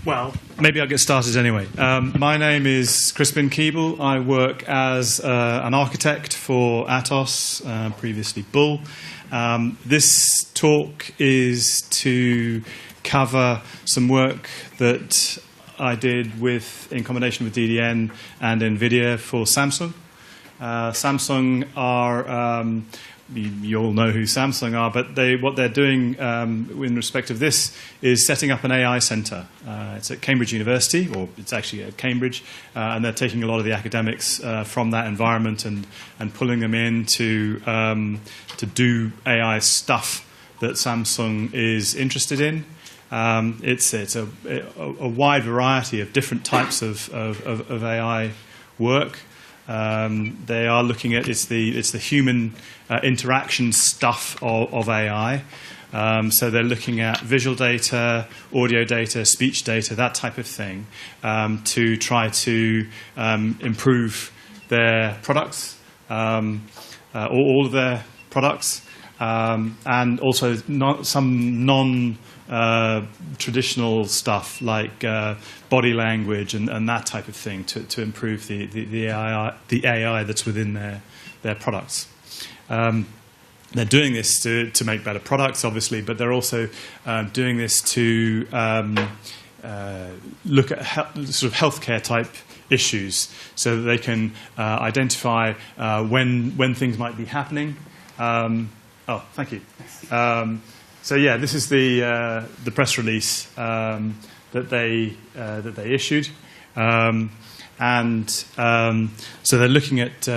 Well, maybe I'll get started anyway. My name is Crispin Keable. I work as an architect for Atos, previously Bull. This talk is to cover some work that I did in combination with DDN and Nvidia for Samsung. Samsung are, you all know who Samsung are, but what they're doing in respect of this is setting up an AI center. It's at Cambridge University, or it's actually at Cambridge, and they're taking a lot of the academics from that environment and pulling them in to do AI stuff that Samsung is interested in. It's a wide variety of different types of AI work. They are looking at it's the human interaction stuff of AI. So they're looking at visual data, audio data, speech data, that type of thing, to try to improve their products, all of their products, and also some non-traditional stuff like body language and that type of thing to improve the AI that's within their products. They're doing this to make better products, obviously, but they're also doing this to look at sort of healthcare type issues, so that they can identify when things might be happening. Oh, thank you. So yeah, this is the press release that they issued, and so they're looking at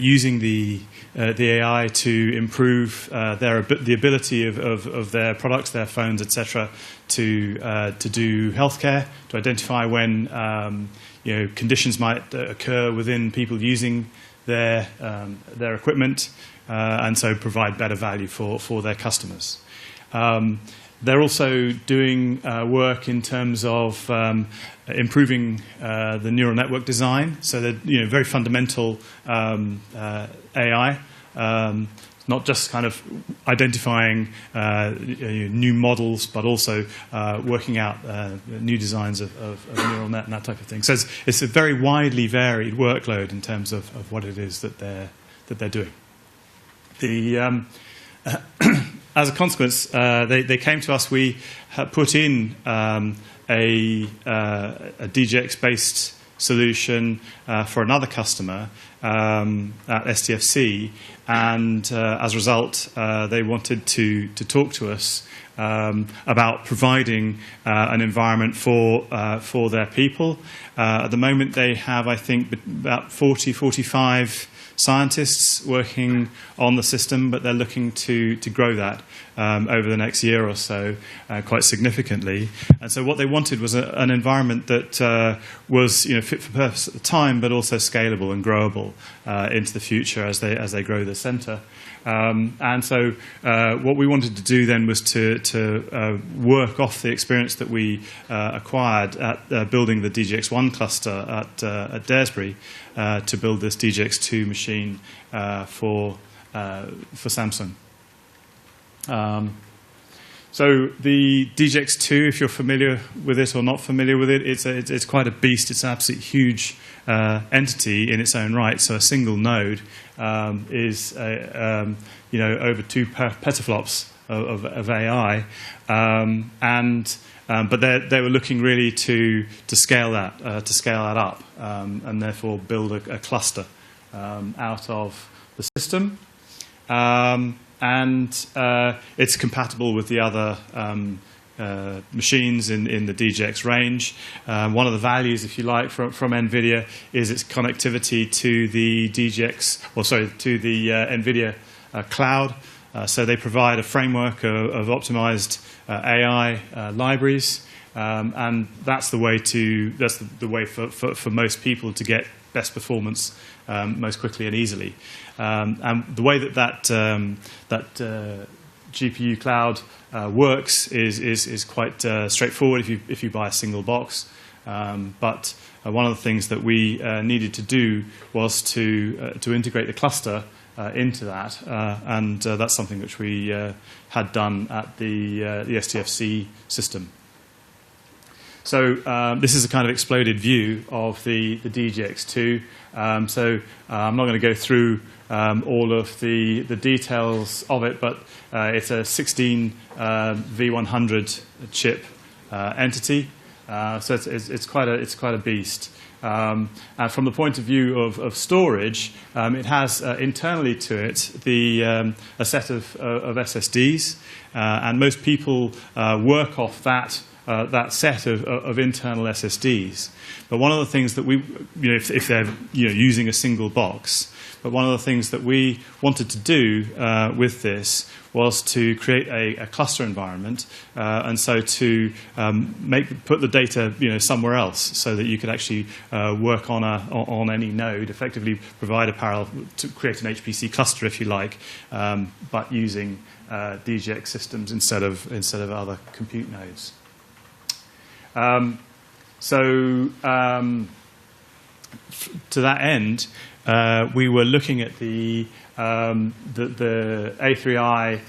using the AI to improve the ability of their products, their phones, etc., to do healthcare, to identify when conditions might occur within people using their equipment, and so provide better value for their customers. They're also doing work in terms of improving the neural network design. So they're very fundamental AI, not just kind of identifying new models, but also working out new designs of neural net and that type of thing. So it's a very widely varied workload in terms of what it is that they're doing. As a consequence, they came to us. We put in a DGX-based solution for another customer at STFC, and as a result, they wanted to talk to us about providing an environment for their people. At the moment, they have, I think, about 45 scientists working on the system, but they're looking to grow that over the next year or so quite significantly. And so what they wanted was an environment that was fit for purpose at the time, but also scalable and growable into the future as they grow the centre. And so what we wanted to do then was to work off the experience that we acquired at building the DGX1 cluster at Daresbury to build this DGX2 machine for Samsung. So the DGX2, if you're familiar with it or not familiar with it, it's quite a beast. It's an absolutely huge entity in its own right. So a single node is over 2 petaflops of AI, but they were looking really to scale that up, and therefore build a cluster out of the system. And it's compatible with the other machines in the DGX range. One of the values, if you like, from Nvidia is its connectivity to the to the Nvidia Cloud. So they provide a framework of optimized AI libraries, and that's the way for most people to get best performance most quickly and easily. And the way that GPU cloud works is quite straightforward if you buy a single box. But one of the things that we needed to do was to integrate the cluster into that, and that's something which we had done at the STFC system. This is a kind of exploded view of the DGX2. I'm not going to go through all of the details of it, but it's a 16 V100 chip entity. It's quite a beast. And from the point of view of storage, it has internally to it a set of SSDs, and most people work off that set of internal SSDs. But one of the things that we, if they're using a single box, but one of the things that we wanted to do with this was to create a cluster environment, and so to put the data somewhere else, so that you could actually work on any node, effectively provide a parallel to create an HPC cluster, if you like, but using DGX systems instead of other compute nodes. To that end, we were looking at the A3i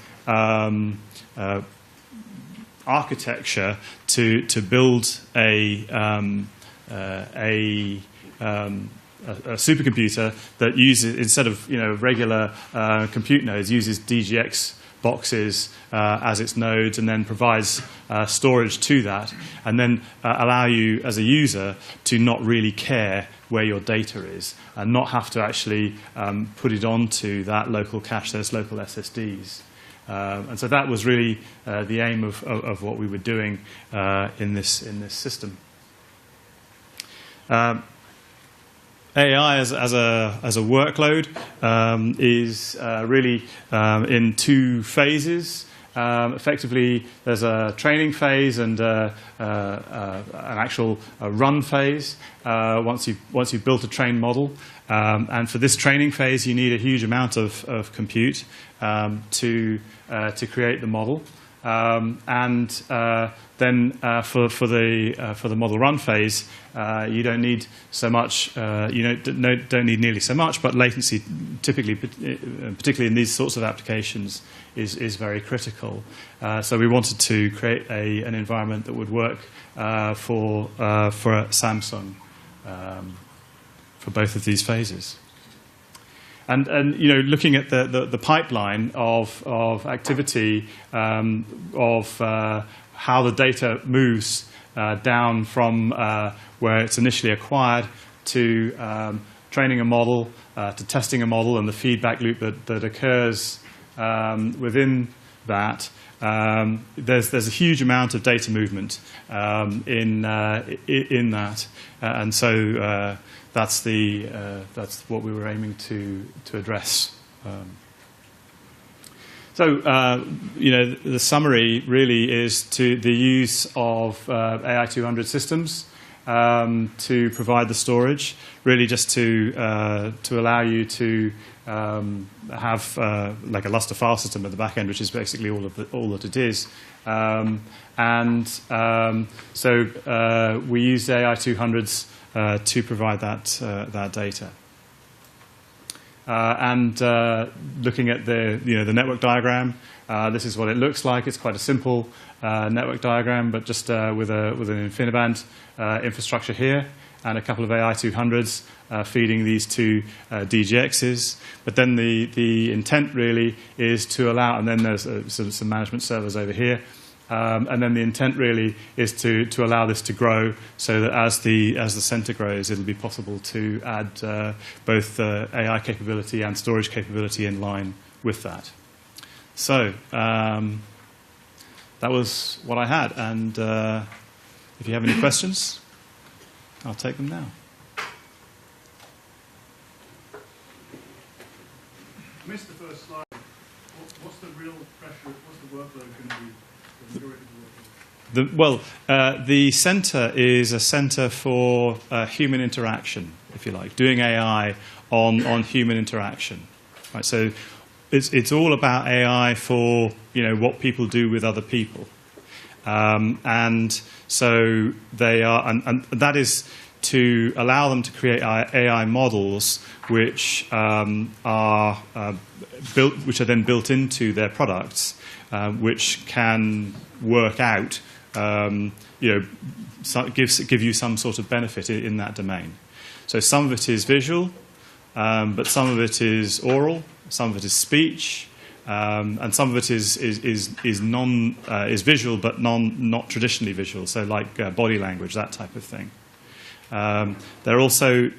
architecture to build a supercomputer that uses, instead of regular compute nodes, uses DGX boxes as its nodes, and then provides storage to that, and then allow you as a user to not really care where your data is, and not have to actually put it onto that local cache, those local SSDs. And so that was really the aim of what we were doing in this system. AI as a workload is really in two phases. Effectively, there's a training phase and an actual run phase once you've built a trained model. And for this training phase, you need a huge amount of compute to create the model. Then for the model run phase, you don't need so much. You don't need nearly so much, but latency, typically, particularly in these sorts of applications, is very critical. So we wanted to create an environment that would work for Samsung for both of these phases. And looking at the pipeline of activity of how the data moves down from where it's initially acquired to training a model, to testing a model, and the feedback loop that occurs within that. There's a huge amount of data movement in that, and so that's what we were aiming to address. The summary really is the use of AI 200 systems to provide the storage, really just to allow you to have like a Lustre file system at the back end, which is basically all that it is. We use AI 200s to provide that data. Looking at the network diagram, this is what it looks like. It's quite a simple network diagram, but just with an InfiniBand infrastructure here and a couple of AI 200s feeding these two DGXs. But then the intent really is to allow, and then there's some management servers over here. And then the intent really is to allow this to grow, so that as the center grows, it'll be possible to add both AI capability and storage capability in line with that. So that was what I had, and if you have any questions, I'll take them now. I missed the first slide. What's the real pressure? What's the workload going to be? The center is a center for human interaction, if you like, doing AI on human interaction. Right, so it's all about AI for what people do with other people, and so they are, and that is to allow them to create AI models which are then built into their products, which can work out give you some sort of benefit in that domain. So some of it is visual, but some of it is oral, some of it is speech, and some of it is visual but not traditionally visual. So like body language, that type of thing. They're also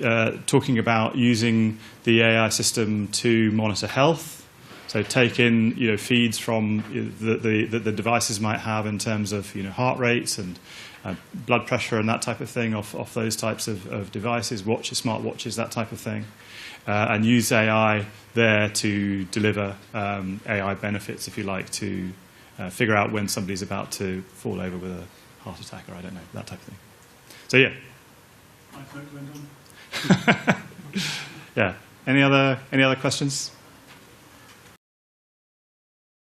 talking about using the AI system to monitor health. So take in feeds from the devices might have in terms of heart rates and blood pressure and that type of thing off those types of devices, watches, smart watches, that type of thing, and use AI there to deliver AI benefits, if you like, to figure out when somebody's about to fall over with a heart attack or I don't know, that type of thing. So yeah. Yeah. Any other questions?